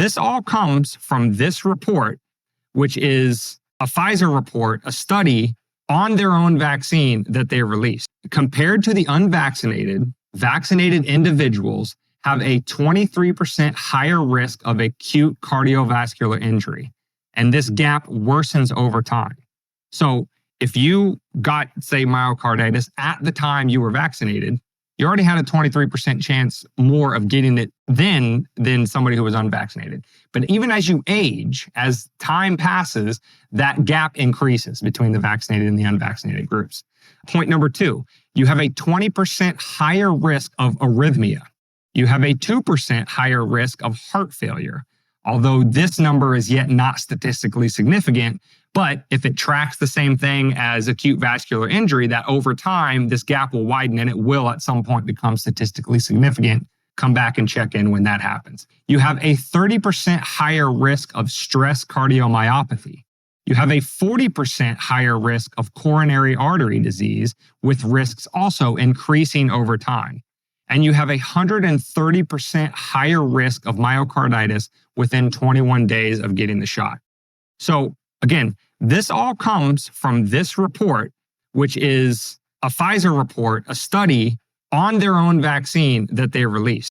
this all comes from this report, which is a Pfizer report, a study on their own vaccine that they released. Compared to the unvaccinated, vaccinated individuals have a 23% higher risk of acute cardiovascular injury. And this gap worsens over time. So if you got, say, myocarditis at the time you were vaccinated, you already had a 23% chance more of getting it then than somebody who was unvaccinated. But even as you age, as time passes, that gap increases between the vaccinated and the unvaccinated groups. Point number 2, you have a 20% higher risk of arrhythmia. You have a 2% higher risk of heart failure, although this number is yet not statistically significant. But if it tracks the same thing as acute vascular injury, that over time, this gap will widen and it will at some point become statistically significant. Come back and check in when that happens. You have a 30% higher risk of stress cardiomyopathy. You have a 40% higher risk of coronary artery disease, with risks also increasing over time. And you have a 130% higher risk of myocarditis within 21 days of getting the shot. So again, this all comes from this report, which is a Pfizer report, a study on their own vaccine that they released.